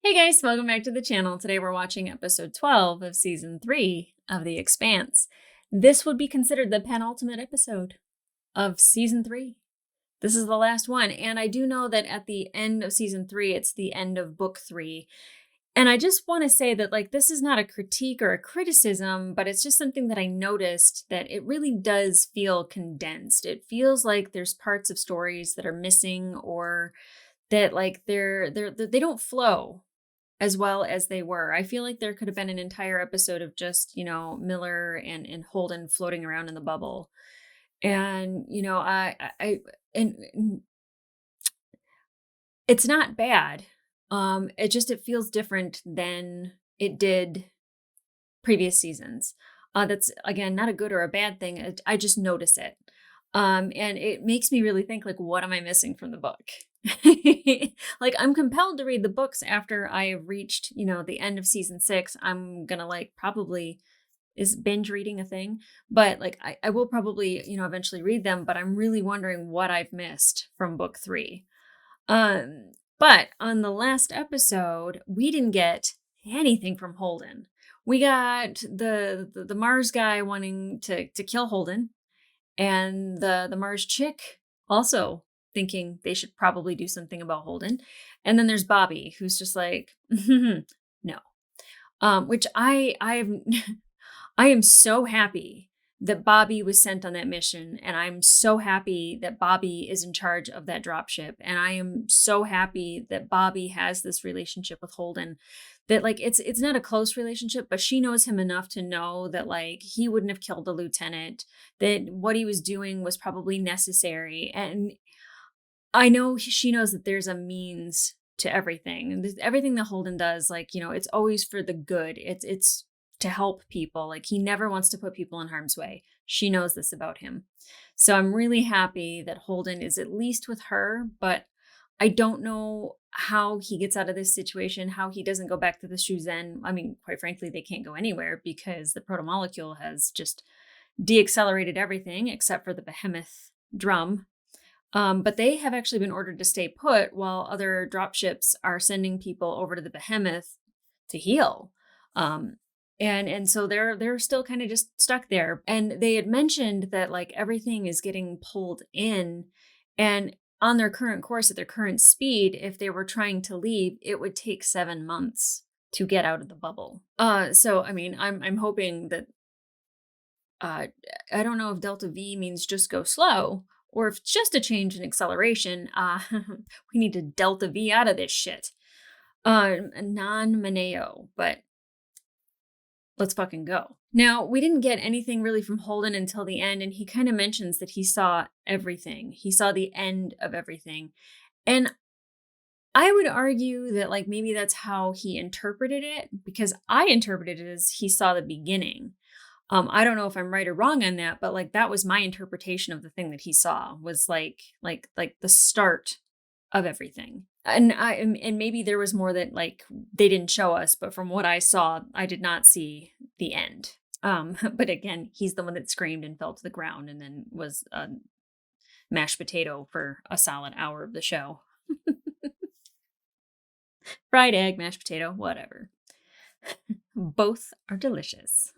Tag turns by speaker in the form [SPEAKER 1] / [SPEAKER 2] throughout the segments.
[SPEAKER 1] Hey guys, welcome back to the channel. Today we're watching episode 12 of season 3 of The Expanse. This would be considered the penultimate episode of season 3. This is the last one, and I do know that at the end of season 3, it's the end of book 3. And I just want to say that this is not a critique or a criticism, but it's just something that I noticed that it really does feel condensed. It feels like there's parts of stories that are missing or that they don't flow as well as they were. I feel like there could have been an entire episode of just, Miller and Holden floating around in the bubble. And, and it's not bad. It feels different than it did previous seasons. That's again not a good or a bad thing. I just notice it. And it makes me really think what am I missing from the book? I'm compelled to read the books after I have reached, the end of season 6. I'm gonna probably is binge reading a thing, but I will probably, eventually read them, but I'm really wondering what I've missed from book 3. Um, but on the last episode, we didn't get anything from Holden. We got the Mars guy wanting to kill Holden, and the Mars chick also thinking they should probably do something about Holden. And then there's Bobby, who's just like, no. Which I have I am so happy that Bobby was sent on that mission, and I'm so happy that Bobby is in charge of that dropship, and I am so happy that Bobby has this relationship with Holden. That it's not a close relationship, but she knows him enough to know that he wouldn't have killed the lieutenant, that what he was doing was probably necessary, and I know she knows that there's a means to everything, and everything that Holden does, it's always for the good. It's to help people. He never wants to put people in harm's way. She knows this about him. So I'm really happy that Holden is at least with her, but I don't know how he gets out of this situation, how he doesn't go back to the Shuzen. I mean, quite frankly, they can't go anywhere because the protomolecule has just deaccelerated everything except for the behemoth drum. But they have actually been ordered to stay put while other dropships are sending people over to the behemoth to heal. And so they're still kind of just stuck there. And they had mentioned that everything is getting pulled in, and on their current course at their current speed, if they were trying to leave, it would take 7 months to get out of the bubble. So I mean, I'm hoping that I don't know if Delta V means just go slow or if it's just a change in acceleration. We need to Delta V out of this shit. Non-Maneo, but let's fucking go. Now, we didn't get anything really from Holden until the end, and he kind of mentions that he saw everything. He saw the end of everything. And I would argue that maybe that's how he interpreted it, because I interpreted it as he saw the beginning. I don't know if I'm right or wrong on that, but that was my interpretation of the thing that he saw, was like the start of everything. And maybe there was more that they didn't show us, but from what I saw, I did not see the end. But again, he's the one that screamed and fell to the ground and then was a mashed potato for a solid hour of the show. Fried egg, mashed potato, whatever. Both are delicious.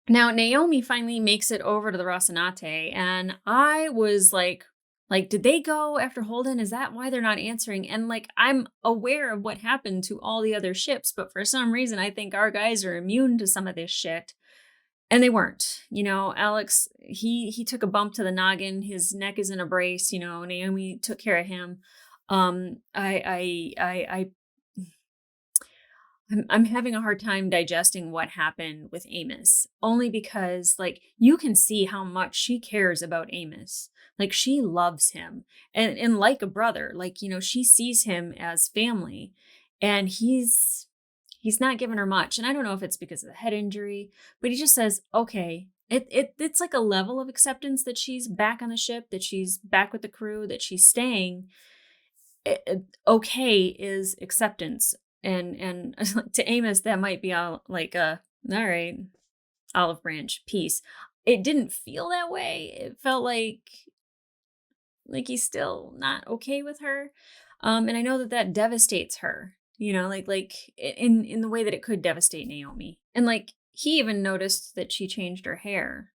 [SPEAKER 1] Now, Naomi finally makes it over to the Rocinante, and I was like, did they go after Holden? Is that why they're not answering? And I'm aware of what happened to all the other ships, but for some reason, I think our guys are immune to some of this shit. And they weren't. Alex, he took a bump to the noggin. His neck is in a brace. Naomi took care of him. I'm having a hard time digesting what happened with Amos, only because you can see how much she cares about Amos. She loves him and like a brother, she sees him as family, and he's not giving her much. And I don't know if it's because of the head injury, but he just says, okay, it's a level of acceptance that she's back on the ship, that she's back with the crew, that she's staying. Okay is acceptance. And to Amos, that might be all all right, olive branch, peace. It didn't feel that way. It felt like he's still not okay with her. And I know that devastates her. in the way that it could devastate Naomi. And like he even noticed that she changed her hair.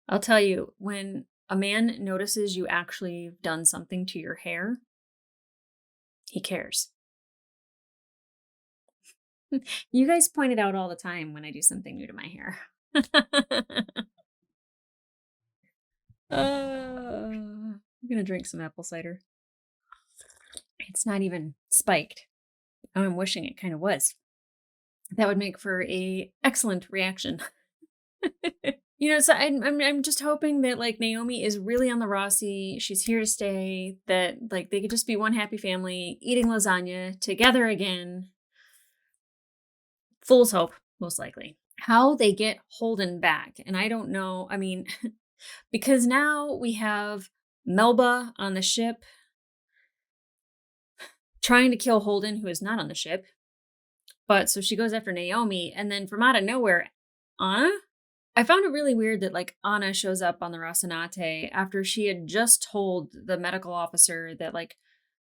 [SPEAKER 1] I'll tell you, when a man notices you actually done something to your hair, he cares. You guys point it out all the time when I do something new to my hair. I'm gonna drink some apple cider. It's not even spiked. Oh, I'm wishing it kind of was. That would make for a excellent reaction. So I'm just hoping that like Naomi is really on the Rossi. She's here to stay. That like they could just be one happy family eating lasagna together again. Fool's hope, most likely. How they get Holden back, and I don't know. I mean, because now we have Melba on the ship trying to kill Holden, who is not on the ship. But so she goes after Naomi, and then from out of nowhere, Anna. I found it really weird that like Anna shows up on the Rocinante after she had just told the medical officer that like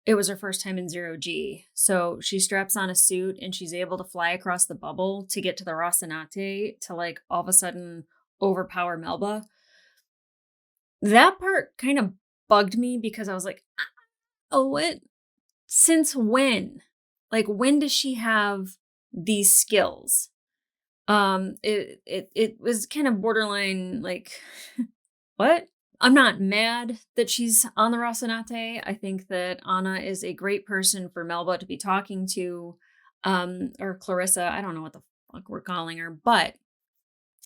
[SPEAKER 1] it was her first time in 0G. So she straps on a suit and she's able to fly across the bubble to get to the Rocinante to like all of a sudden overpower Melba. That part kind of bugged me because I was like, oh, what? Since when? Like, when does she have these skills? It was kind of borderline like, what? I'm not mad that she's on the Rocinante. I think that Anna is a great person for Melba to be talking to, or Clarissa. I don't know what the fuck we're calling her, but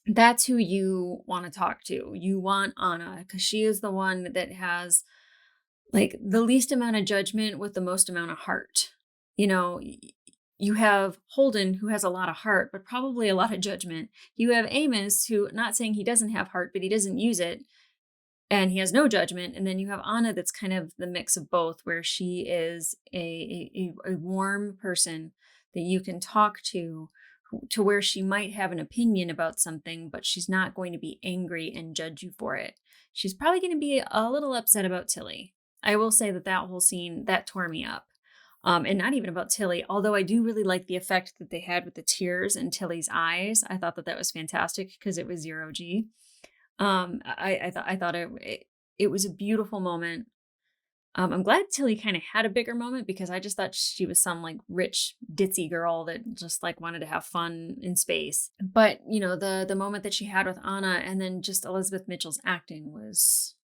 [SPEAKER 1] that's who you want to talk to. You want Anna because she is the one that has like the least amount of judgment with the most amount of heart. You have Holden, who has a lot of heart, but probably a lot of judgment. You have Amos, who, not saying he doesn't have heart, but he doesn't use it, and he has no judgment. And then you have Anna, that's kind of the mix of both, where she is a warm person that you can talk to where she might have an opinion about something, but she's not going to be angry and judge you for it. She's probably going to be a little upset about Tilly. I will say that whole scene, that tore me up. And not even about Tilly, although I do really like the effect that they had with the tears in Tilly's eyes. I thought that was fantastic because it was 0G. I thought it was a beautiful moment. I'm glad Tilly kind of had a bigger moment because I just thought she was some like rich ditzy girl that just like wanted to have fun in space. But the moment that she had with Anna and then just Elizabeth Mitchell's acting was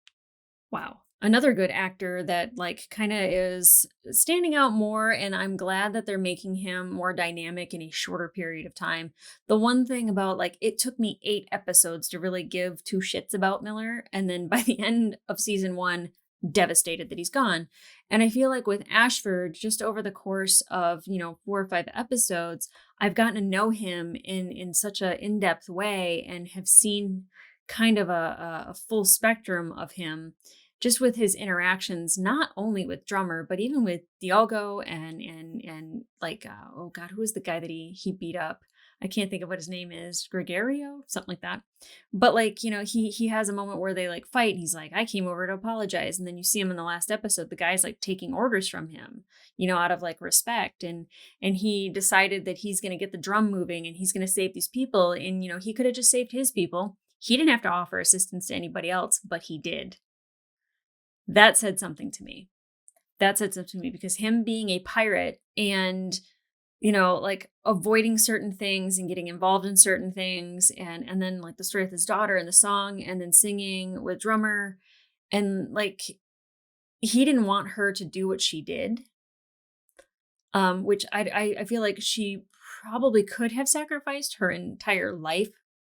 [SPEAKER 1] wow. Another good actor that like kind of is standing out more, and I'm glad that they're making him more dynamic in a shorter period of time. The one thing about like it took me 8 episodes to really give 2 shits about Miller, and then by the end of season 1, devastated that he's gone. And I feel like with Ashford, just over the course of 4 or 5 episodes, I've gotten to know him in such a in-depth way and have seen kind of a full spectrum of him, just with his interactions, not only with Drummer, but even with Diogo and like, oh God, who was the guy that he beat up? I can't think of what his name is. Gregorio, something like that. But like, he has a moment where they like fight. And he's like, I came over to apologize. And then you see him in the last episode, the guy's like taking orders from him, out of like respect. And he decided that he's going to get the drum moving and he's going to save these people. And, he could have just saved his people. He didn't have to offer assistance to anybody else, but he did. That said something to me. Because him being a pirate and, like avoiding certain things and getting involved in certain things and then like the story with his daughter and the song and then singing with Drummer and like he didn't want her to do what she did. Which I feel like she probably could have sacrificed her entire life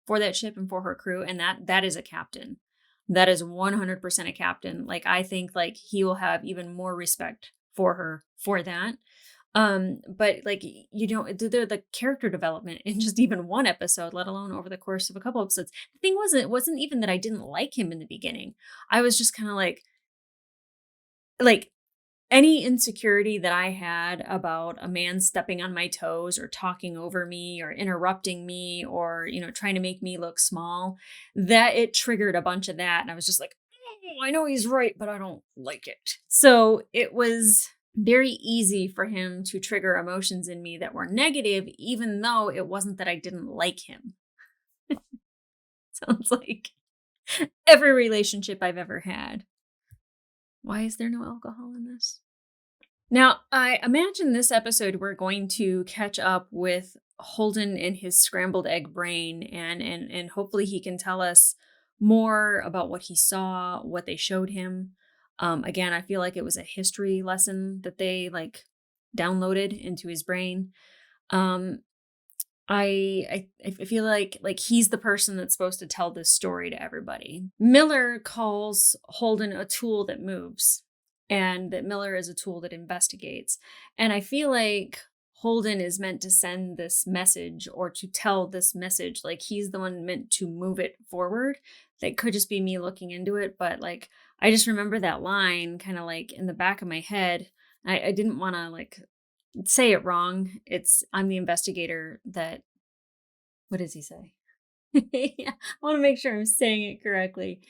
[SPEAKER 1] for that ship and for her crew. And that is a captain. That is 100% a captain. Like, I think like he will have even more respect for her for that. But like, they're the character development in just even one episode, let alone over the course of a couple episodes. The thing wasn't even that I didn't like him in the beginning. I was just kind of like any insecurity that I had about a man stepping on my toes or talking over me or interrupting me or, trying to make me look small, that it triggered a bunch of that. And I was just like, oh, I know he's right, but I don't like it. So it was very easy for him to trigger emotions in me that were negative, even though it wasn't that I didn't like him. Sounds like every relationship I've ever had. Why is there no alcohol in this? Now, I imagine this episode we're going to catch up with Holden and his scrambled egg brain, and hopefully he can tell us more about what he saw, what they showed him. Again, I feel like it was a history lesson that they like downloaded into his brain. Um, I feel like he's the person that's supposed to tell this story to everybody. Miller calls Holden a tool that moves, and that Miller is a tool that investigates. And I feel like Holden is meant to send this message or to tell this message. Like he's the one meant to move it forward. That could just be me looking into it, but like I just remember that line kind of like in the back of my head. I didn't want to like say it wrong. I'm the investigator that, what does he say? Yeah, I want to make sure I'm saying it correctly.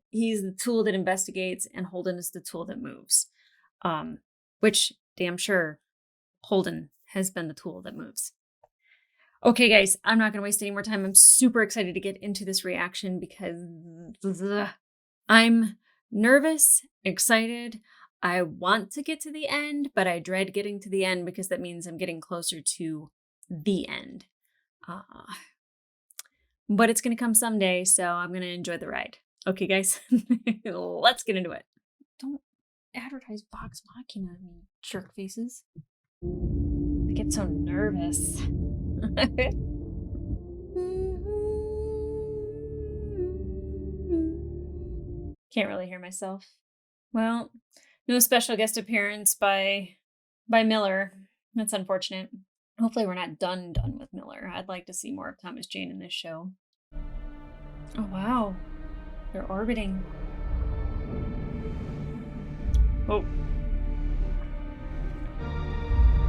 [SPEAKER 1] He's the tool that investigates and Holden is the tool that moves. Which damn sure Holden has been the tool that moves. Okay, guys, I'm not going to waste any more time. I'm super excited to get into this reaction because I'm nervous, excited. I want to get to the end, but I dread getting to the end because that means I'm getting closer to the end. But it's going to come someday, so I'm going to enjoy the ride. Okay, guys, let's get into it. Don't advertise Vox Machina to me, jerk faces. I get so nervous. Can't really hear myself. Well, no special guest appearance by Miller. That's unfortunate. Hopefully we're not done with Miller. I'd like to see more of Thomas Jane in this show. Oh, wow. They're orbiting. Oh.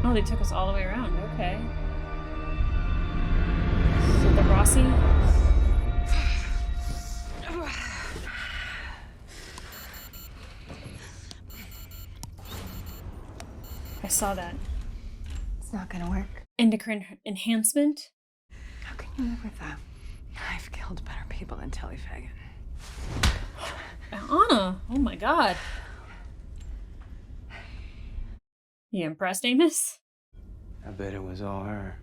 [SPEAKER 1] Oh, they took us all the way around. Okay. So the Rossi. I saw that.
[SPEAKER 2] It's not gonna work.
[SPEAKER 1] Endocrine enhancement?
[SPEAKER 2] How can you live with that? I've killed better people than Telly Fagan.
[SPEAKER 1] Anna! Oh my god. You impressed, Amos?
[SPEAKER 3] I bet it was all her.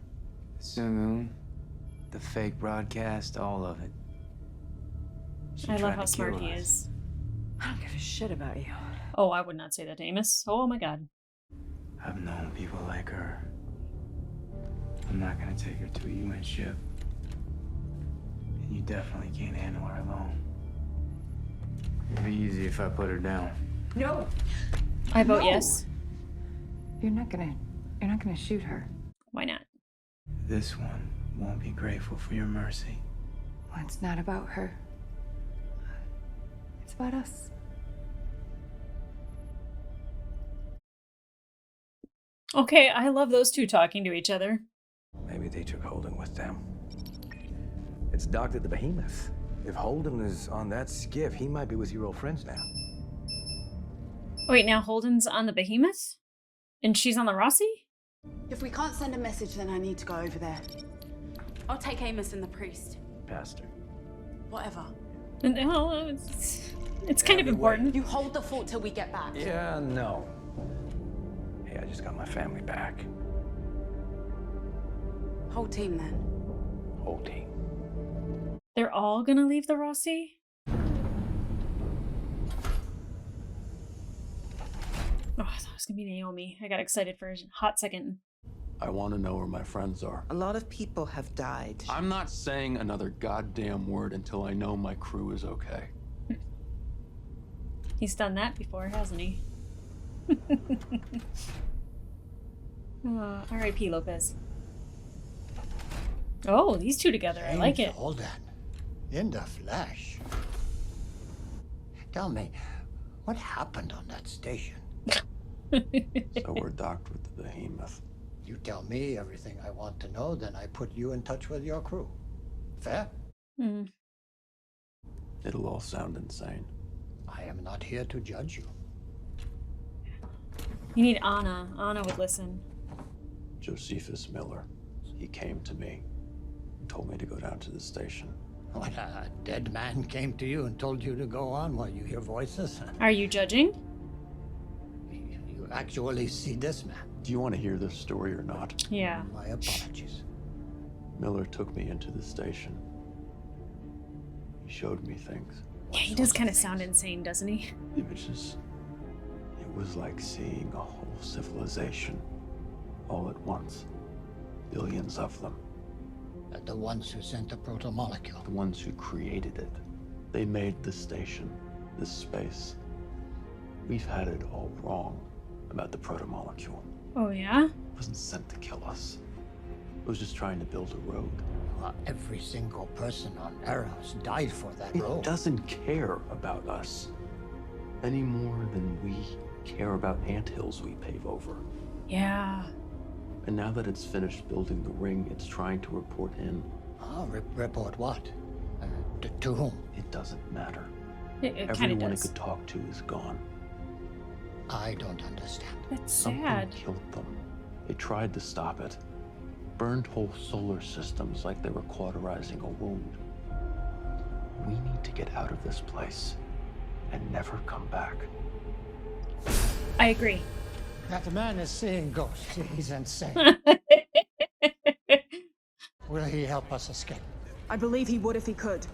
[SPEAKER 3] The saloon, the fake broadcast, all of it. She
[SPEAKER 1] I love
[SPEAKER 3] tried
[SPEAKER 1] how
[SPEAKER 3] to
[SPEAKER 1] smart
[SPEAKER 3] kill
[SPEAKER 1] he
[SPEAKER 3] us.
[SPEAKER 1] is.
[SPEAKER 2] I don't give a shit about you.
[SPEAKER 1] Oh, I would not say that to Amos. Oh my god.
[SPEAKER 3] I've known people like her. I'm not gonna take her to a UN ship. And you definitely can't handle her alone. It'd be easy if I put her down.
[SPEAKER 2] No.
[SPEAKER 1] I vote
[SPEAKER 2] No.
[SPEAKER 1] yes.
[SPEAKER 2] You're not gonna shoot her.
[SPEAKER 1] Why not?
[SPEAKER 3] This one won't be grateful for your mercy.
[SPEAKER 2] Well, it's not about her. It's about us.
[SPEAKER 1] Okay, I love those two talking to each other.
[SPEAKER 4] Maybe they took Holden with them. It's docked at the Behemoth. If Holden is on that skiff, he might be with your old friends now.
[SPEAKER 1] Wait, now Holden's on the Behemoth? And she's on the Rossi?
[SPEAKER 5] If we can't send a message, then I need to go over there. I'll take Amos and the priest.
[SPEAKER 4] Pastor.
[SPEAKER 5] Whatever.
[SPEAKER 1] And, well, it's kind of important.
[SPEAKER 5] You hold the fort till we get back.
[SPEAKER 4] Yeah, no. Hey, I just got my family back.
[SPEAKER 5] Whole team then.
[SPEAKER 4] Whole team.
[SPEAKER 1] They're all gonna leave the Rossi? Oh, I thought it was gonna be Naomi. I got excited for a hot second.
[SPEAKER 6] I want to know where my friends are.
[SPEAKER 7] A lot of people have died.
[SPEAKER 6] I'm not saying another goddamn word until I know my crew is okay.
[SPEAKER 1] He's done that before, hasn't he? R.I.P. Lopez. Oh, these two together. I like it.
[SPEAKER 8] Holden, in the flesh. Tell me, what happened on that station?
[SPEAKER 6] So we're docked with the Behemoth.
[SPEAKER 8] You tell me everything I want to know, then I put you in touch with your crew. Fair?
[SPEAKER 1] Hmm.
[SPEAKER 6] It'll all sound insane.
[SPEAKER 8] I am not here to judge you.
[SPEAKER 1] You need Anna. Anna would listen.
[SPEAKER 6] Josephus Miller. He came to me and told me to go down to the station.
[SPEAKER 8] What, a dead man came to you and told you to go on while you hear voices?
[SPEAKER 1] Are you judging?
[SPEAKER 8] You actually see this man?
[SPEAKER 6] Do you want to hear this story or not?
[SPEAKER 1] Yeah.
[SPEAKER 8] My apologies.
[SPEAKER 6] Miller took me into the station. He showed me things.
[SPEAKER 1] Yeah, he does kind of sound insane, doesn't he?
[SPEAKER 6] Images. It was like seeing a whole civilization all at once. Billions of them.
[SPEAKER 8] The ones who sent the proto-molecule.
[SPEAKER 6] The ones who created it. They made this station, this space. We've had it all wrong about the proto-molecule.
[SPEAKER 1] Oh, yeah?
[SPEAKER 6] It wasn't sent to kill us. It was just trying to build a road.
[SPEAKER 8] Well, every single person on Eros died for that
[SPEAKER 6] It
[SPEAKER 8] road.
[SPEAKER 6] doesn't care about us any more than we care about anthills we pave over.
[SPEAKER 1] Yeah.
[SPEAKER 6] And now that it's finished building the ring, it's trying to report in.
[SPEAKER 8] Report what? To whom?
[SPEAKER 6] It doesn't matter.
[SPEAKER 1] It kind of
[SPEAKER 6] Everyone it
[SPEAKER 1] does.
[SPEAKER 6] could talk to is gone.
[SPEAKER 8] I don't understand.
[SPEAKER 1] That's
[SPEAKER 6] Something
[SPEAKER 1] sad.
[SPEAKER 6] killed them. They tried to stop it. Burned whole solar systems like they were cauterizing a wound. We need to get out of this place and never come back.
[SPEAKER 1] I agree.
[SPEAKER 8] That man is seeing ghosts. He's insane. Will he help us escape?
[SPEAKER 9] I believe he would if he could.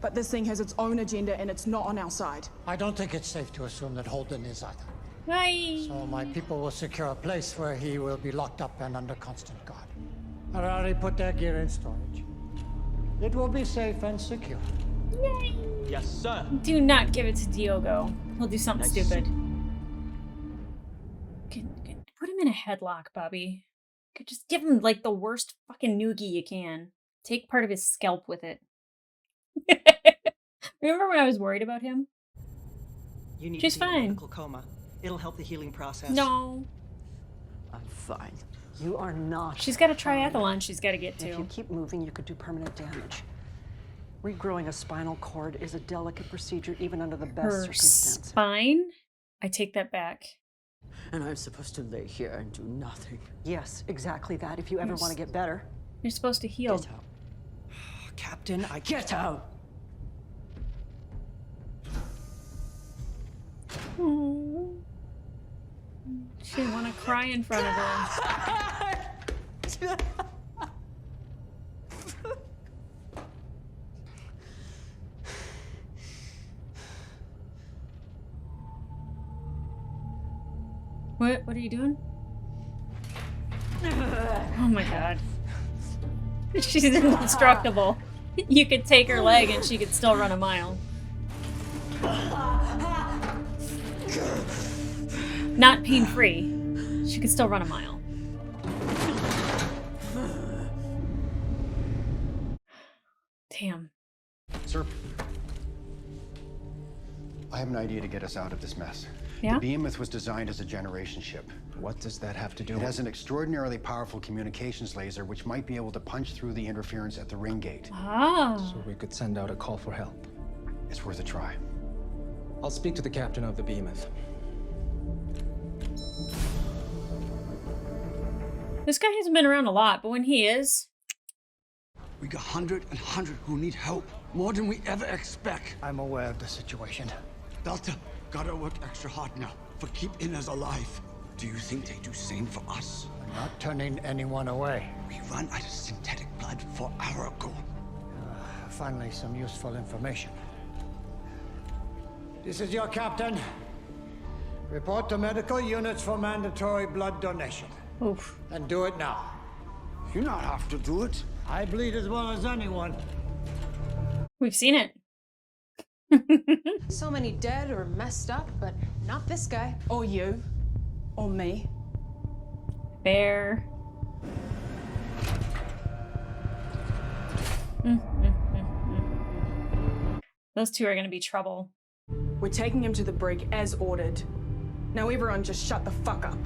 [SPEAKER 9] But this thing has its own agenda and it's not on our side.
[SPEAKER 8] I don't think it's safe to assume that Holden is either.
[SPEAKER 1] Bye.
[SPEAKER 8] So my people will secure a place where he will be locked up and under constant guard. I already put their gear in storage. It will be safe and secure.
[SPEAKER 1] Yay.
[SPEAKER 10] Yes, sir.
[SPEAKER 1] Do not give it to Diogo. He'll do something stupid. Put him in a headlock, Bobby. Could just give him like the worst fucking noogie you can. Take part of his scalp with it. Remember when I was worried about him?
[SPEAKER 7] You need
[SPEAKER 1] She's
[SPEAKER 7] to be in a
[SPEAKER 1] fine.
[SPEAKER 7] medical coma. It'll help the healing process.
[SPEAKER 1] No.
[SPEAKER 2] I'm fine. You are not.
[SPEAKER 1] She's got a triathlon she's got to get
[SPEAKER 2] If
[SPEAKER 1] to.
[SPEAKER 2] you keep moving, you could do permanent damage. Regrowing a spinal cord is a delicate procedure, even under the best
[SPEAKER 1] Her
[SPEAKER 2] circumstances.
[SPEAKER 1] spine? I take that back.
[SPEAKER 7] And I'm supposed to lay here and do nothing.
[SPEAKER 2] Yes, exactly that. If you ever
[SPEAKER 1] Yes.
[SPEAKER 2] want to get better.
[SPEAKER 1] You're supposed to heal.
[SPEAKER 7] Get out. Captain, I get out.
[SPEAKER 1] Oh. She didn't want to cry in front of her. What are you doing? Oh my god. She's indestructible. You could take her leg and she could still run a mile. Not pain-free. She could still run a mile. Damn.
[SPEAKER 11] Sir, I have an idea to get us out of this mess.
[SPEAKER 1] Yeah?
[SPEAKER 11] The Behemoth was designed as a generation ship.
[SPEAKER 3] What does that have to do
[SPEAKER 11] It
[SPEAKER 3] with
[SPEAKER 11] has an extraordinarily powerful communications laser which might be able to punch through the interference at the ring gate.
[SPEAKER 1] Ah.
[SPEAKER 3] So we could send out a call for help.
[SPEAKER 11] It's worth a try.
[SPEAKER 3] I'll speak to the captain of the Behemoth.
[SPEAKER 1] This guy hasn't been around a lot, but when he is...
[SPEAKER 12] We got 100 who need help. More than we ever expect.
[SPEAKER 8] I'm aware of the situation.
[SPEAKER 12] Delta, gotta work extra hard now for keeping us alive. Do you think they do same for us?
[SPEAKER 8] I'm not turning anyone away.
[SPEAKER 12] We run out of synthetic blood 4 hours ago.
[SPEAKER 8] Finally, some useful information. This is your captain. Report to medical units for mandatory blood donation.
[SPEAKER 1] Oof.
[SPEAKER 8] And do it now.
[SPEAKER 12] You not have to do it.
[SPEAKER 8] I bleed as well as anyone.
[SPEAKER 1] We've seen it.
[SPEAKER 5] So many dead or messed up, but not this guy.
[SPEAKER 9] Or you. Or me.
[SPEAKER 1] Fair. Those two are going to be trouble.
[SPEAKER 9] We're taking him to the brig as ordered. Now everyone just shut the fuck up.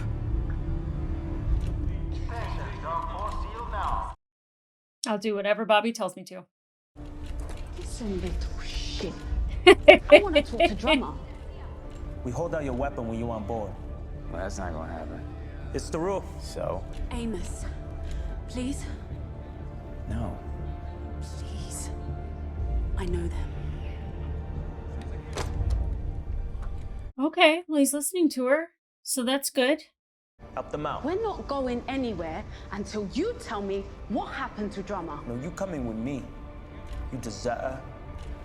[SPEAKER 1] I'll do whatever Bobby tells me to.
[SPEAKER 5] Some little shit. I want to talk to Drummer.
[SPEAKER 10] We hold out your weapon when you're on board.
[SPEAKER 3] Well, that's not gonna happen.
[SPEAKER 10] It's the rule.
[SPEAKER 3] So?
[SPEAKER 5] Amos, please,
[SPEAKER 3] No.
[SPEAKER 5] please. I know them.
[SPEAKER 1] Okay, well, he's listening to her, so that's good.
[SPEAKER 10] Help them out.
[SPEAKER 5] We're not going anywhere until you tell me what happened to Drummer.
[SPEAKER 10] No, you coming with me. You deserter.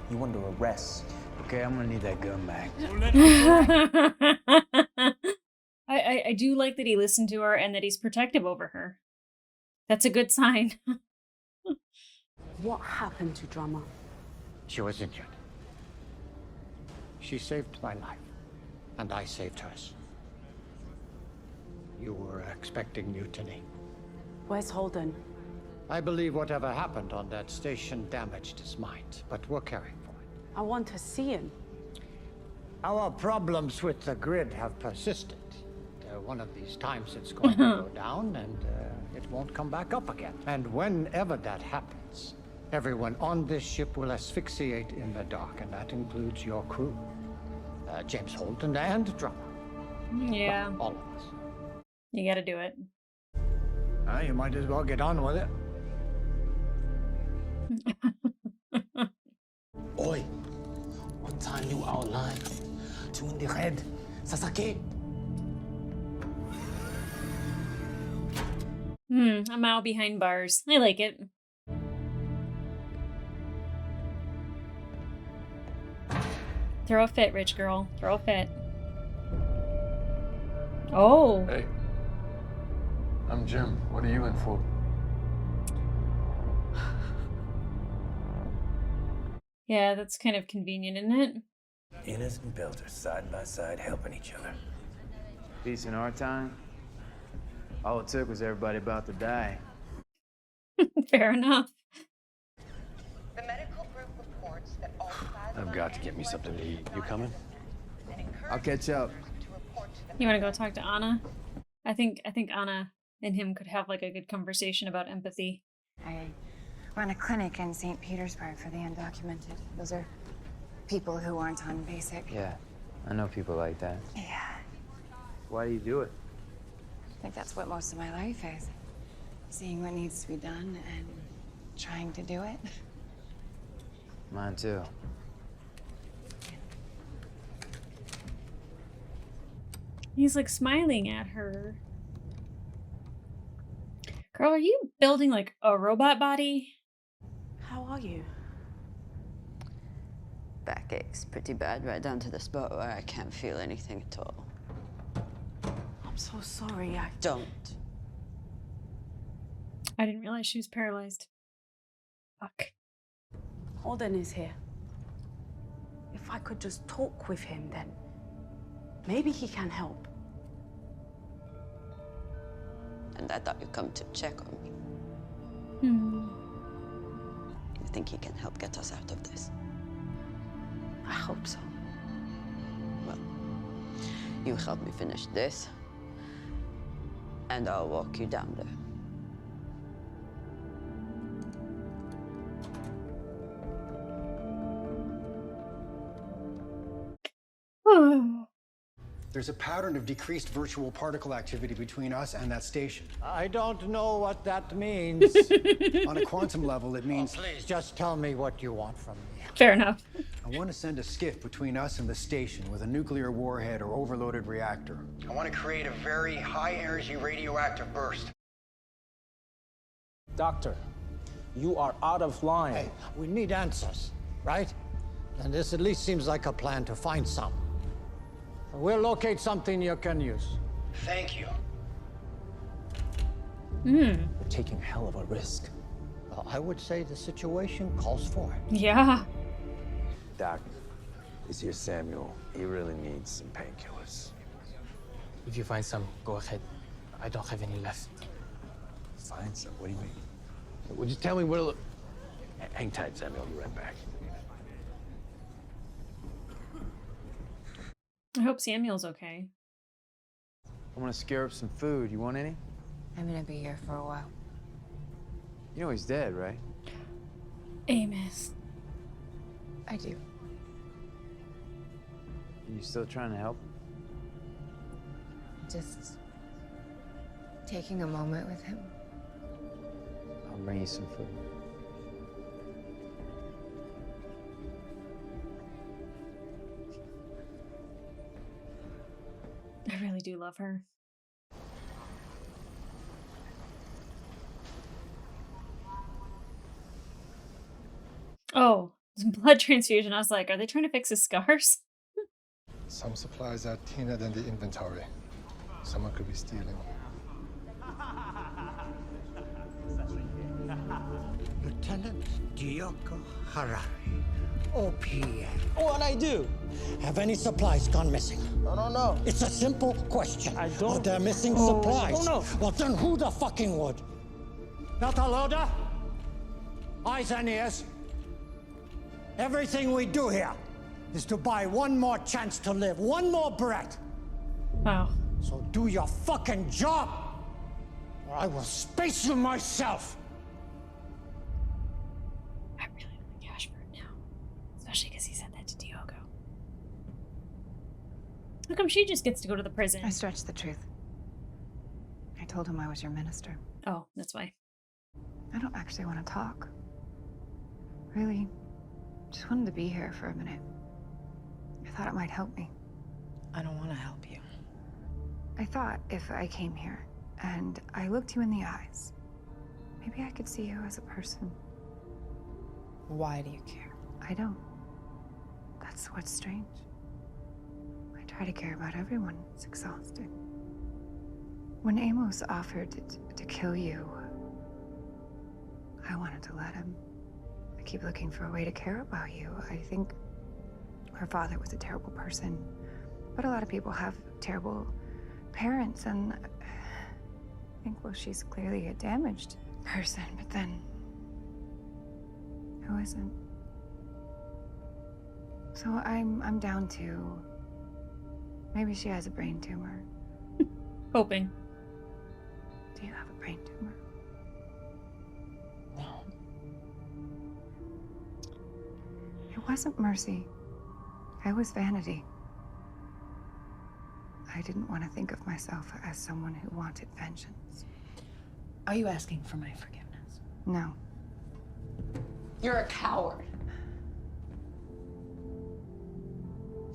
[SPEAKER 10] You under arrest.
[SPEAKER 3] Okay, I'm gonna need that gun back.
[SPEAKER 1] I do like that he listened to her and that he's protective over her. That's a good sign.
[SPEAKER 5] What happened to Drummer?
[SPEAKER 8] She was injured. She saved my life, and I saved hers. You were expecting mutiny.
[SPEAKER 5] Where's Holden?
[SPEAKER 8] I believe whatever happened on that station damaged his mind, but we're caring for it.
[SPEAKER 5] I want to see him.
[SPEAKER 8] Our problems with the grid have persisted. One of these times it's going to go down, and it won't come back up again. And whenever that happens, everyone on this ship will asphyxiate in the dark, and that includes your crew. James Holden and Drummer.
[SPEAKER 1] Yeah.
[SPEAKER 8] Well, all of us.
[SPEAKER 1] You gotta do it.
[SPEAKER 8] You might as well get on with it.
[SPEAKER 10] Oi, what time you outline? 2 in the red. Sasaki.
[SPEAKER 1] I'm out behind bars. I like it. Throw a fit, rich girl. Throw a fit. Oh.
[SPEAKER 6] Hey. I'm Jim. What are you in for?
[SPEAKER 1] Yeah, that's kind of convenient, isn't it?
[SPEAKER 4] Innocent builders side by side helping each other.
[SPEAKER 3] Peace in our time. All it took was everybody about to die.
[SPEAKER 1] Fair enough.
[SPEAKER 13] The medical group reports that all
[SPEAKER 4] I've got to get me something to eat. You coming?
[SPEAKER 3] I'll catch up.
[SPEAKER 1] You want to go talk to Anna? I think Anna and him could have like a good conversation about empathy.
[SPEAKER 14] I run a clinic in St. Petersburg for the undocumented. Those are people who aren't on basic.
[SPEAKER 3] Yeah, I know people like that.
[SPEAKER 14] Yeah.
[SPEAKER 3] Why do you do it?
[SPEAKER 14] I think that's what most of my life is. Seeing what needs to be done and trying to do it.
[SPEAKER 3] Mine too.
[SPEAKER 1] He's like smiling at her. Girl, are you building like a robot body?
[SPEAKER 5] How are you?
[SPEAKER 15] Backache's pretty bad, right down to the spot where I can't feel anything at all.
[SPEAKER 5] I'm so sorry.
[SPEAKER 15] Don't.
[SPEAKER 1] I didn't realize she was paralyzed. Fuck.
[SPEAKER 5] Holden is here. If I could just talk with him, then maybe he can help.
[SPEAKER 15] And I thought you'd come to check on me. You think he can help get us out of this?
[SPEAKER 5] I hope so.
[SPEAKER 15] Well, you help me finish this, and I'll walk you down there.
[SPEAKER 11] There's a pattern of decreased virtual particle activity between us and that station.
[SPEAKER 8] I don't know what that means.
[SPEAKER 11] On a quantum level, it means...
[SPEAKER 8] Oh, please, just tell me what you want from me.
[SPEAKER 1] Fair enough.
[SPEAKER 11] I want to send a skiff between us and the station with a nuclear warhead or overloaded reactor. I want to create a very high-energy radioactive burst.
[SPEAKER 10] Doctor, you are out of line.
[SPEAKER 8] Hey, we need answers, right? And this at least seems like a plan to find some. We'll locate something you can use.
[SPEAKER 11] Thank you.
[SPEAKER 10] We're taking a hell of a risk.
[SPEAKER 8] Well, I would say the situation calls for it.
[SPEAKER 1] Yeah.
[SPEAKER 4] Doc, this here's Samuel. He really needs some painkillers.
[SPEAKER 10] If you find some, go ahead. I don't have any left.
[SPEAKER 4] Find some? What do you mean? Would you tell me where to look? Hang tight, Samuel. I'll be right back.
[SPEAKER 1] I hope Samuel's okay.
[SPEAKER 3] I'm gonna scare up some food. You want any?
[SPEAKER 14] I'm gonna be here for a while.
[SPEAKER 3] You know he's dead, right?
[SPEAKER 1] Amos.
[SPEAKER 14] I do.
[SPEAKER 3] And you still trying to help?
[SPEAKER 14] Just taking a moment with him.
[SPEAKER 3] I'll bring you some food.
[SPEAKER 1] I really do love her. Oh, blood transfusion. I was like, are they trying to fix his scars?
[SPEAKER 16] Some supplies are thinner than the inventory. Someone could be stealing.
[SPEAKER 8] Lieutenant Diogo Harari, OPM.
[SPEAKER 10] What'd I do?
[SPEAKER 8] Have any supplies gone missing?
[SPEAKER 10] I don't know.
[SPEAKER 8] It's a simple question.
[SPEAKER 10] I don't.
[SPEAKER 8] Are there missing
[SPEAKER 10] Oh,
[SPEAKER 8] supplies?
[SPEAKER 10] oh, no.
[SPEAKER 8] Well, then who the fucking would? Not a loader? Eyes and ears? Everything we do here is to buy one more chance to live, one more breath.
[SPEAKER 1] Wow.
[SPEAKER 8] So do your fucking job, or I will space you myself.
[SPEAKER 1] I really like Ashford now. Especially because he said that to Diogo. How come she just gets to go to the prison?
[SPEAKER 14] I stretched the truth. I told him I was your minister.
[SPEAKER 1] Oh, that's why.
[SPEAKER 14] I don't actually want to talk. Really, just wanted to be here for a minute. I thought it might help me.
[SPEAKER 7] I don't want to help you.
[SPEAKER 14] I thought if I came here and I looked you in the eyes, maybe I could see you as a person.
[SPEAKER 7] Why do you care?
[SPEAKER 14] I don't. That's what's strange. I try to care about everyone. It's exhausting. When Amos offered to kill you, I wanted to let him. I keep looking for a way to care about you. I think her father was a terrible person, but a lot of people have terrible parents, and I think, well, she's clearly a damaged person, but then who isn't? So I'm down to maybe she has a brain tumor.
[SPEAKER 1] Hoping.
[SPEAKER 14] Do you have a brain tumor?
[SPEAKER 7] No.
[SPEAKER 14] It wasn't mercy. It was vanity. I didn't want to think of myself as someone who wanted vengeance.
[SPEAKER 7] Are you asking for my forgiveness?
[SPEAKER 14] No.
[SPEAKER 7] You're a coward.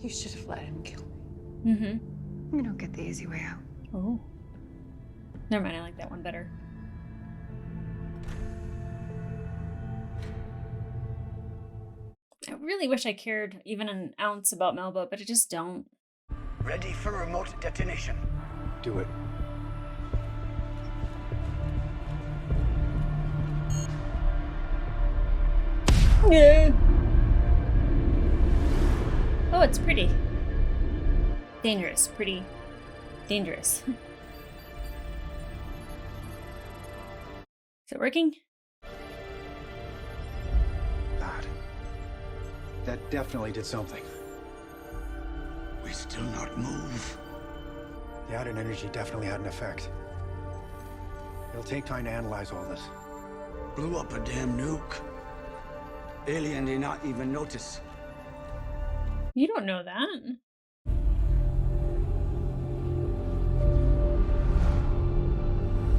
[SPEAKER 7] You should have let him kill me.
[SPEAKER 1] Mm-hmm.
[SPEAKER 14] You don't get the easy way out.
[SPEAKER 1] Oh. Never mind, I like that one better. I really wish I cared even an ounce about Melba, but I just don't.
[SPEAKER 12] Ready for remote detonation.
[SPEAKER 11] Do it.
[SPEAKER 1] Yeah. Oh, it's pretty. Dangerous. Pretty dangerous. Is it working?
[SPEAKER 11] That definitely did something.
[SPEAKER 12] We still not move.
[SPEAKER 11] The added energy definitely had an effect. It'll take time to analyze all this.
[SPEAKER 12] Blew up a damn nuke. Alien did not even notice.
[SPEAKER 1] You don't know that.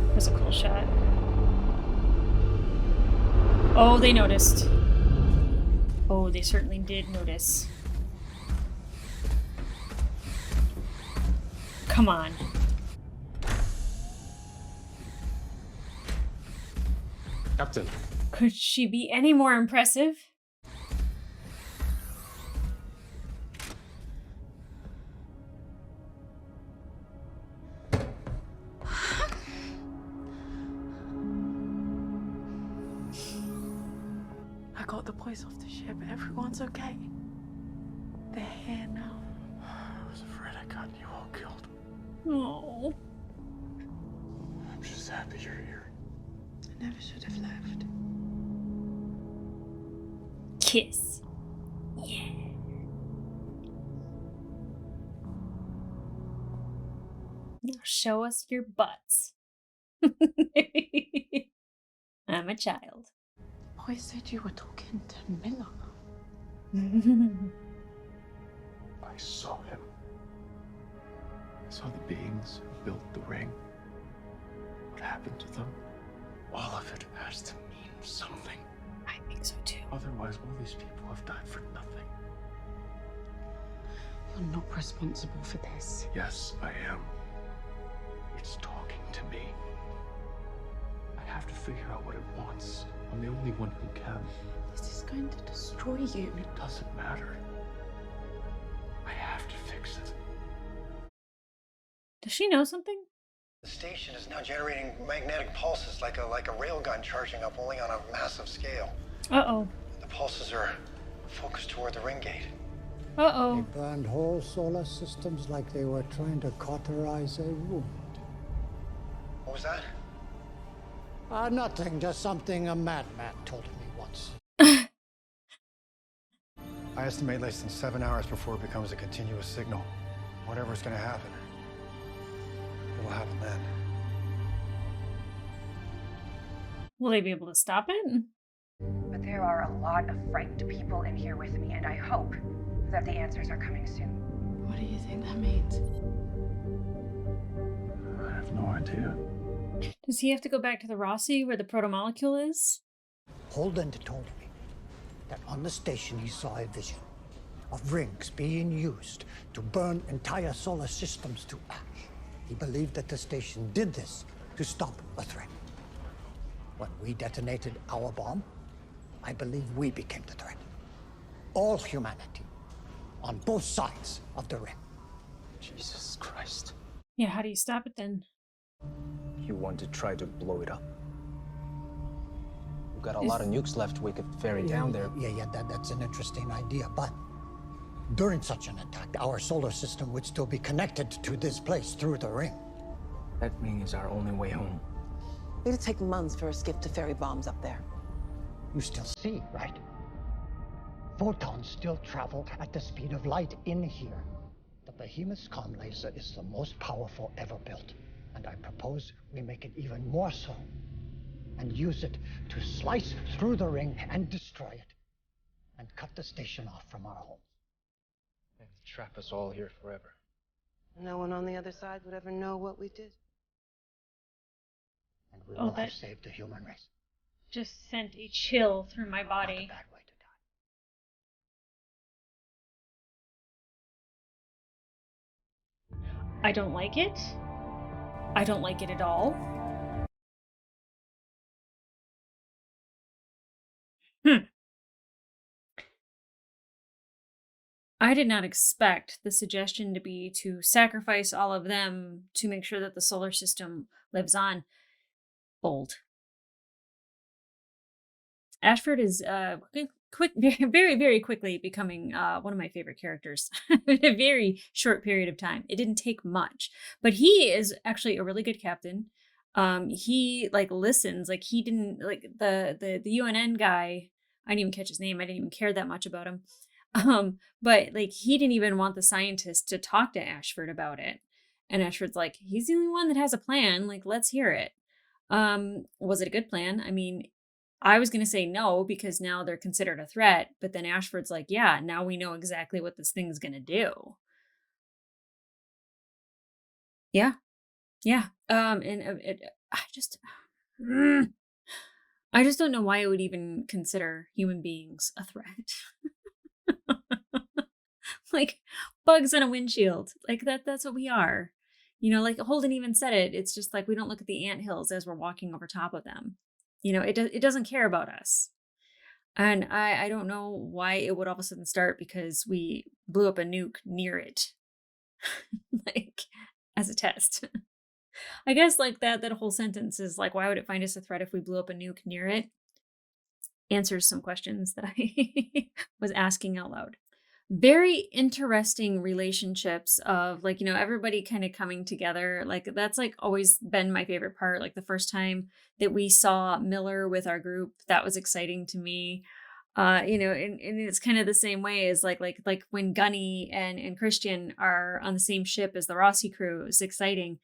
[SPEAKER 1] That was a cool shot. Oh, they noticed. Oh, they certainly did notice. Come on.
[SPEAKER 6] Captain.
[SPEAKER 1] Could she be any more impressive?
[SPEAKER 5] I got the boys off the ship. Everyone's okay. They're here now.
[SPEAKER 6] I was afraid I got you all killed.
[SPEAKER 1] Oh.
[SPEAKER 6] I'm just happy you're here.
[SPEAKER 5] I never should have left.
[SPEAKER 1] Kiss. Yeah. Now show us your butts. I'm a child.
[SPEAKER 5] Boy said you were talking to Miller.
[SPEAKER 6] I saw him. So the beings who built the ring, what happened to them? All of it has to mean something.
[SPEAKER 1] I think so too.
[SPEAKER 6] Otherwise, all these people have died for nothing.
[SPEAKER 5] You're not responsible for this.
[SPEAKER 6] Yes, I am. It's talking to me. I have to figure out what it wants. I'm the only one who can.
[SPEAKER 5] This is going to destroy you.
[SPEAKER 6] It doesn't matter. I have to fix it.
[SPEAKER 1] Does she know something?
[SPEAKER 11] The station is now generating magnetic pulses like a railgun charging up only on a massive scale.
[SPEAKER 1] Uh-oh.
[SPEAKER 11] The pulses are focused toward the ring gate.
[SPEAKER 1] Uh-oh.
[SPEAKER 8] They burned whole solar systems like they were trying to cauterize a wound.
[SPEAKER 11] What was that?
[SPEAKER 8] Nothing, just something a madman told me once.
[SPEAKER 11] I estimate less than 7 hours before it becomes a continuous signal. Whatever's gonna happen, it will happen then.
[SPEAKER 1] Will they be able to stop it?
[SPEAKER 17] But there are a lot of frightened people in here with me, and I hope that the answers are coming soon.
[SPEAKER 5] What do you think that means?
[SPEAKER 6] I have no idea.
[SPEAKER 1] Does he have to go back to the Rossi where the protomolecule is?
[SPEAKER 8] Holden told me that on the station he saw a vision of rings being used to burn entire solar systems to ash. He believed that the station did this to stop a threat. When we detonated our bomb, I believe we became the threat. All humanity, on both sides of the ring.
[SPEAKER 10] Jesus Christ.
[SPEAKER 1] Yeah, how do you stop it then?
[SPEAKER 10] You want to try to blow it up? We've got a lot of nukes left we could ferry down there.
[SPEAKER 8] Yeah, that's an interesting idea, but during such an attack, our solar system would still be connected to this place through the ring.
[SPEAKER 10] That ring is our only way home.
[SPEAKER 18] It'd take months for a skiff to ferry bombs up there.
[SPEAKER 8] You still see, right? Photons still travel at the speed of light in here. The Behemoth's comm laser is the most powerful ever built, and I propose we make it even more so, and use it to slice through the ring and destroy it, and cut the station off from our home.
[SPEAKER 10] And trap us all here forever.
[SPEAKER 18] No one on the other side would ever know what we did.
[SPEAKER 8] And we will have saved the human race.
[SPEAKER 1] Just sent a chill through my body.
[SPEAKER 8] Not a bad way to die.
[SPEAKER 1] I don't like it. I don't like it at all. I did not expect the suggestion to be to sacrifice all of them to make sure that the solar system lives on. Bold. Ashford is very, very quickly becoming one of my favorite characters in a very short period of time. It didn't take much, but he is actually a really good captain. He listens, he didn't the UNN guy. I didn't even catch his name. I didn't even care that much about him. But he didn't even want the scientist to talk to Ashford about it. And Ashford's like, he's the only one that has a plan. Let's hear it. Was it a good plan? I mean, I was going to say no, because now they're considered a threat. But then Ashford's like, yeah, now we know exactly what this thing's going to do. Yeah. Yeah. I just don't know why it would even consider human beings a threat. Bugs on a windshield. That's what we are. Holden even said it. It's just we don't look at the anthills as we're walking over top of them. It doesn't care about us. And I don't know why it would all of a sudden start because we blew up a nuke near it. As a test. I guess that whole sentence is why would it find us a threat if we blew up a nuke near it? Answers some questions that I was asking out loud. Very interesting relationships of everybody kind of coming together. That's always been my favorite part. The first time that we saw Miller with our group, that was exciting to me. And it's kind of the same way as when Gunny and Christian are on the same ship as the Rossi crew is exciting.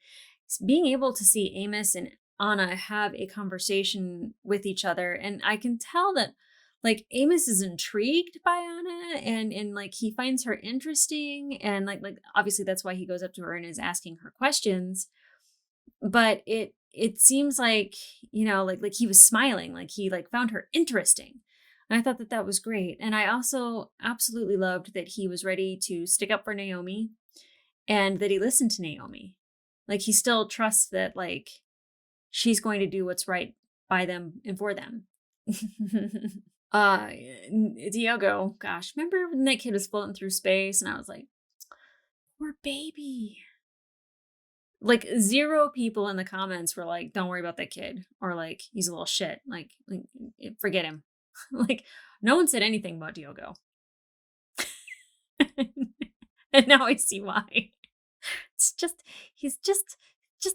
[SPEAKER 1] Being able to see Amos and Anna have a conversation with each other, and I can tell that like Amos is intrigued by Anna and like he finds her interesting and like obviously that's why he goes up to her and is asking her questions. But it seems like, like he was smiling, like he like found her interesting. And I thought that that was great. And I also absolutely loved that he was ready to stick up for Naomi and that he listened to Naomi. Like he still trusts that like she's going to do what's right by them and for them. uh Diogo, gosh, remember when that kid was floating through space and I was like, poor baby. Like 0 people in the comments were like, don't worry about that kid, or like he's a little shit, like forget him. Like no one said anything about Diogo. And now I see why. It's just he's just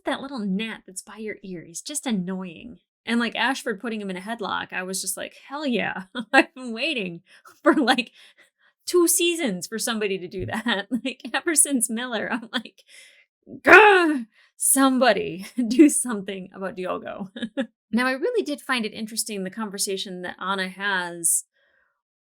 [SPEAKER 1] that little gnat that's by your ear. He's just annoying. And like Ashford putting him in a headlock, I was just like, hell yeah. I've been waiting for like 2 seasons for somebody to do that. Like ever since Miller, I'm like, gah, somebody do something about Diogo. Now, I really did find it interesting, the conversation that Anna has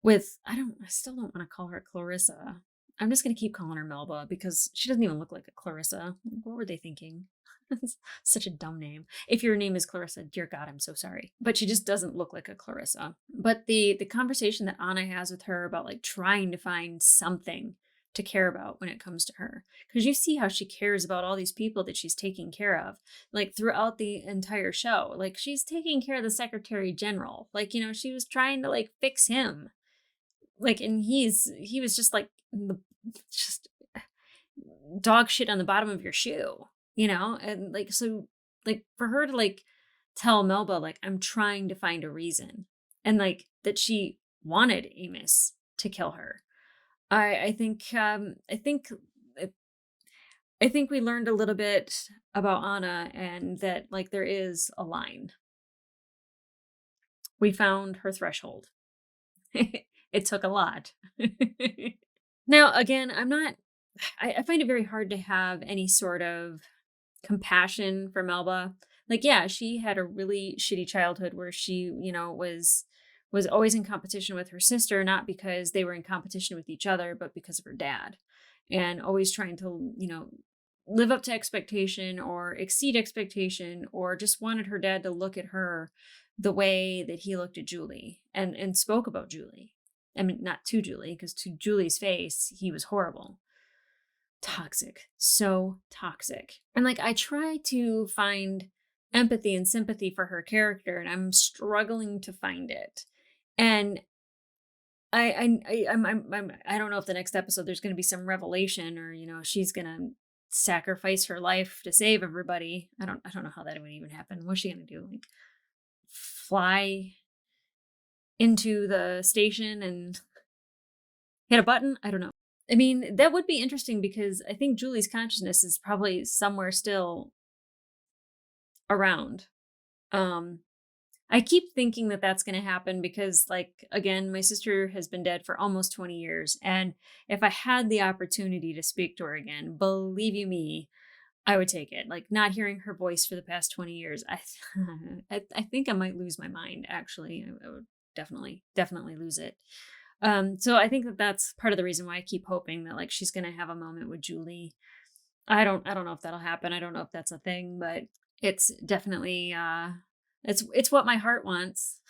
[SPEAKER 1] with, I still don't want to call her Clarissa. I'm just going to keep calling her Melba because she doesn't even look like a Clarissa. What were they thinking? It's such a dumb name. If your name is Clarissa, dear God, I'm so sorry. But she just doesn't look like a Clarissa. But the conversation that Anna has with her about like trying to find something to care about when it comes to her. Because you see how she cares about all these people that she's taking care of, like throughout the entire show. Like she's taking care of the Secretary General. Like, she was trying to like fix him. Like, and he was just like, just dog shit on the bottom of your shoe, and like, so like for her to like tell Melba, like, I'm trying to find a reason, and like that she wanted Amos to kill her. I think we learned a little bit about Anna and that like there is a line. We found her threshold. It took a lot. Now, again, I find it very hard to have any sort of compassion for Melba. Like, yeah, she had a really shitty childhood where she, was always in competition with her sister, not because they were in competition with each other, but because of her dad. And always trying to, live up to expectation or exceed expectation, or just wanted her dad to look at her the way that he looked at Julie and spoke about Julie. I mean, not to Julie, because to Julie's face, he was horrible. Toxic. So toxic. And like, I try to find empathy and sympathy for her character, and I'm struggling to find it. And I don't know if the next episode there's going to be some revelation, or she's going to sacrifice her life to save everybody. I don't know how that would even happen. What's she going to do? Like fly into the station and hit a button? I don't know. I mean, that would be interesting because I think Julie's consciousness is probably somewhere still around. I keep thinking that that's going to happen because, like, again, my sister has been dead for almost 20 years. And if I had the opportunity to speak to her again, believe you me, I would take it. Like, not hearing her voice for the past 20 years, I think I might lose my mind, actually. I would definitely lose it. So I think that that's part of the reason why I keep hoping that like she's going to have a moment with Julie. I don't know if that'll happen. I don't know if that's a thing, but it's definitely it's what my heart wants.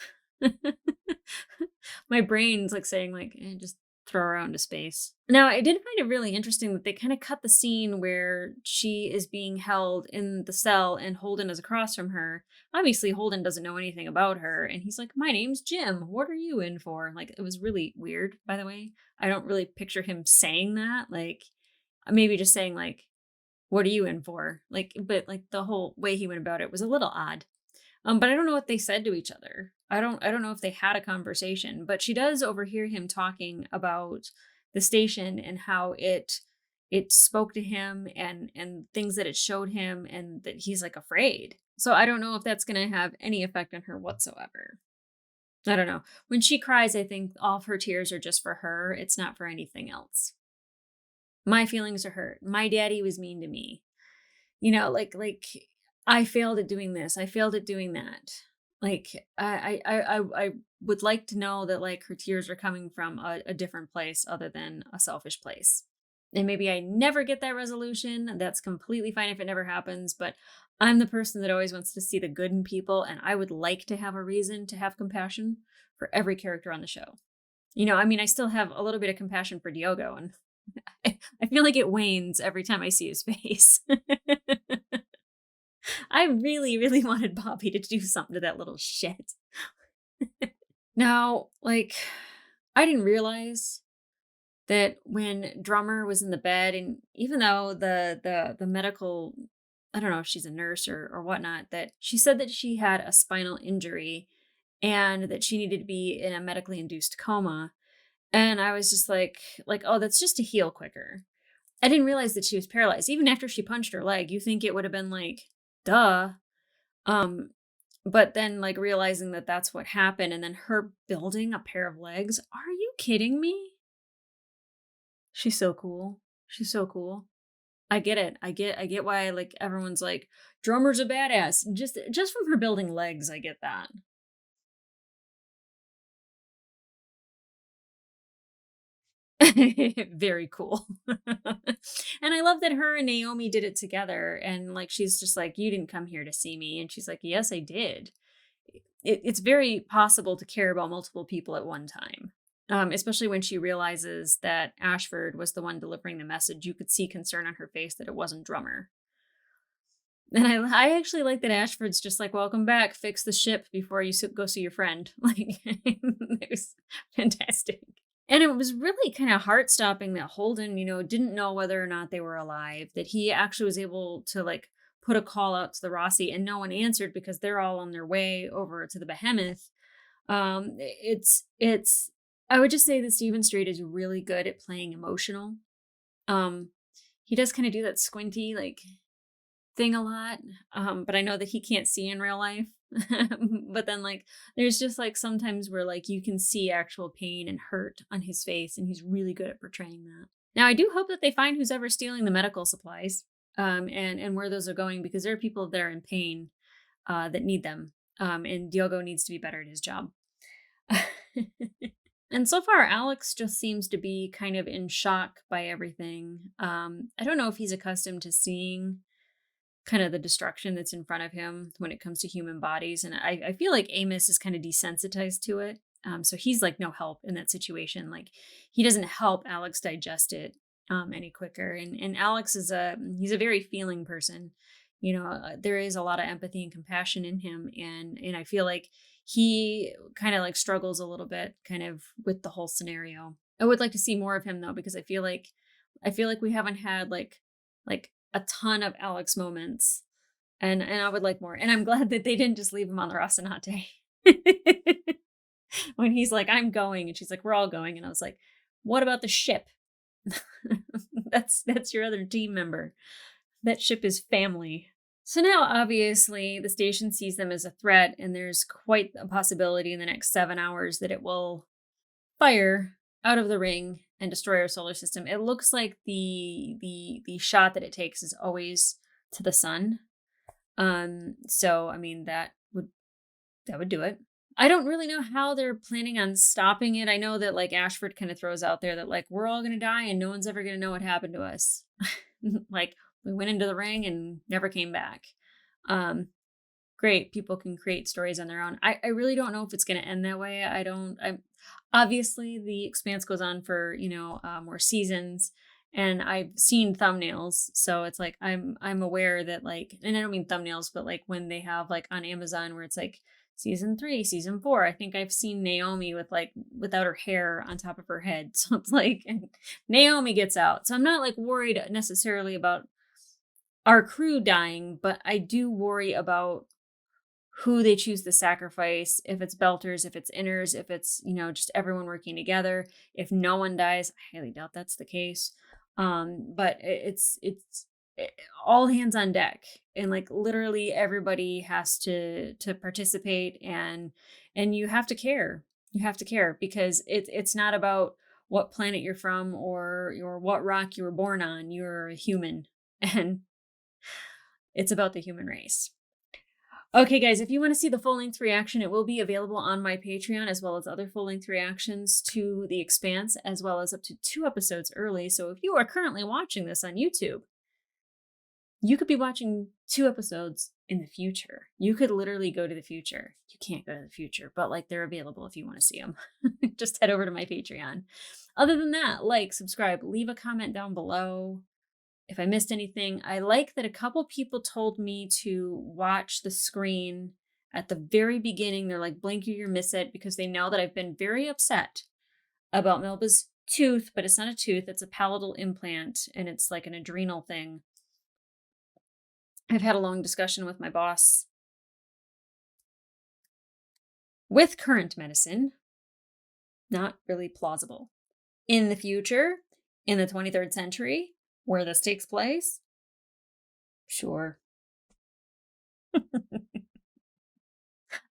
[SPEAKER 1] My brain's like saying like just throw her out into space. Now, I did find it really interesting that they kind of cut the scene where she is being held in the cell and Holden is across from her. Obviously, Holden doesn't know anything about her, and he's like, my name's Jim. What are you in for? Like, it was really weird, by the way. I don't really picture him saying that. Like, maybe just saying, like, what are you in for? Like, but like the whole way he went about it was a little odd. But I don't know what they said to each other. I don't know if they had a conversation, but she does overhear him talking about the station and how it spoke to him and things that it showed him and that he's like afraid. So I don't know if that's going to have any effect on her whatsoever. I don't know. When she cries, I think all of her tears are just for her. It's not for anything else. My feelings are hurt. My daddy was mean to me. Like I failed at doing this. I failed at doing that. Like, I would like to know that, like, her tears are coming from a different place other than a selfish place. And maybe I never get that resolution. That's completely fine if it never happens, but I'm the person that always wants to see the good in people, and I would like to have a reason to have compassion for every character on the show. I mean, I still have a little bit of compassion for Diogo, and I feel like it wanes every time I see his face. I really, really wanted Bobby to do something to that little shit. Now, like, I didn't realize that when Drummer was in the bed, and even though the medical, I don't know if she's a nurse or whatnot, that she said that she had a spinal injury and that she needed to be in a medically induced coma. And I was just like, oh, that's just to heal quicker. I didn't realize that she was paralyzed. Even after she punched her leg, you think it would have been like, duh. Um, but then like realizing that that's what happened, and then her building a pair of legs. Are you kidding me? She's so cool. She's so cool. I get it. I get why like everyone's like Drummer's a badass. Just from her building legs, I get that. Very cool. And I love that her and Naomi did it together. And like, she's just like, you didn't come here to see me. And she's like, yes, I did. It's very possible to care about multiple people at one time. Especially when she realizes that Ashford was the one delivering the message. You could see concern on her face that it wasn't Drummer. And I actually like that Ashford's just like, welcome back, fix the ship before you go see your friend. Like, it was fantastic. And it was really kind of heart stopping that Holden, didn't know whether or not they were alive, that he actually was able to like put a call out to the Rossi and no one answered because they're all on their way over to the Behemoth. It's I would just say that Steven Strait is really good at playing emotional. Um, he does kind of do that squinty like thing a lot. But I know that he can't see in real life. But then like there's just like sometimes where like you can see actual pain and hurt on his face, and he's really good at portraying that. Now I do hope that they find who's ever stealing the medical supplies, and where those are going, because there are people that are in pain that need them. And Diogo needs to be better at his job. And so far, Alex just seems to be kind of in shock by everything. I don't know if he's accustomed to seeing kind of the destruction that's in front of him when it comes to human bodies. And I feel like Amos is kind of desensitized to it. So he's like no help in that situation. Like he doesn't help Alex digest it any quicker. And Alex he's a very feeling person. There is a lot of empathy and compassion in him. And I feel like he kind of like struggles a little bit kind of with the whole scenario. I would like to see more of him though, because I feel like we haven't had like a ton of Alex moments, and I would like more. And I'm glad that they didn't just leave him on the Rocinante. When he's like, I'm going, and she's like, we're all going, and I was like, what about the ship? That's your other team member. That ship is family. So now obviously the station sees them as a threat, and there's quite a possibility in the next 7 hours that it will fire out of the ring and destroy our solar system. It looks like the shot that it takes is always to the sun. So I mean that would do it. I don't really know how they're planning on stopping it. I know that like Ashford kind of throws out there that like we're all gonna die and no one's ever gonna know what happened to us. Like we went into the ring and never came back. Great, people can create stories on their own. I really don't know if it's going to end that way. I'm obviously the Expanse goes on for more seasons, and I've seen thumbnails, so it's like I'm aware that like, and I don't mean thumbnails, but like when they have like on Amazon where it's like season 3, season 4, I think I've seen Naomi with like without her hair on top of her head, so it's like, and Naomi gets out, so I'm not like worried necessarily about our crew dying, but I do worry about who they choose to sacrifice, if it's belters, if it's inners, if it's, just everyone working together. If no one dies, I highly doubt that's the case. But it's all hands on deck, and like literally everybody has to participate, and you have to care. You have to care, because it's not about what planet you're from or what rock you were born on. You're a human, and it's about the human race. Okay, guys, if you want to see the full-length reaction, it will be available on my Patreon, as well as other full-length reactions to The Expanse, as well as up to 2 episodes early. So if you are currently watching this on YouTube, you could be watching 2 episodes in the future. You could literally go to the future. You can't go to the future, but like they're available if you want to see them. Just head over to my Patreon. Other than that, like, subscribe, leave a comment down below. If I missed anything, I like that a couple people told me to watch the screen at the very beginning. They're like, blink or you miss it, because they know that I've been very upset about Melba's tooth, but it's not a tooth, it's a palatal implant, and it's like an adrenal thing. I've had a long discussion with my boss. With current medicine, not really plausible. In the future, in the 23rd century, where this takes place, sure.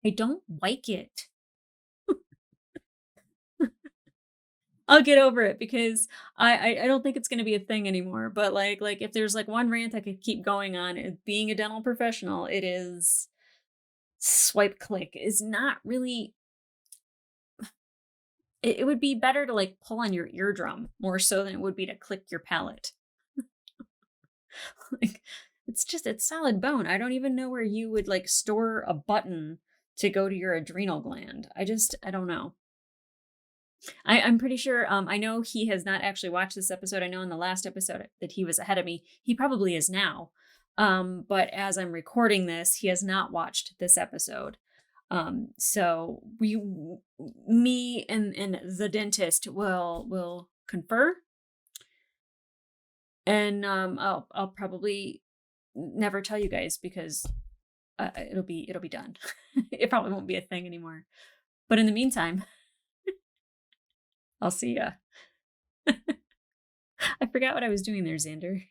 [SPEAKER 1] I don't like it. I'll get over it, because I don't think it's going to be a thing anymore. But like if there's like one rant I could keep going on, being a dental professional, it is swipe click is not really. It would be better to like pull on your eardrum more so than it would be to click your palate. Like, it's solid bone. I don't even know where you would like store a button to go to your adrenal gland. I don't know. I'm pretty sure, I know he has not actually watched this episode. I know in the last episode that he was ahead of me. He probably is now. But as I'm recording this, he has not watched this episode. So me and the dentist will confer. And I'll probably never tell you guys, because it'll be done. It probably won't be a thing anymore. But in the meantime, I'll see ya. I forgot what I was doing there, Xander.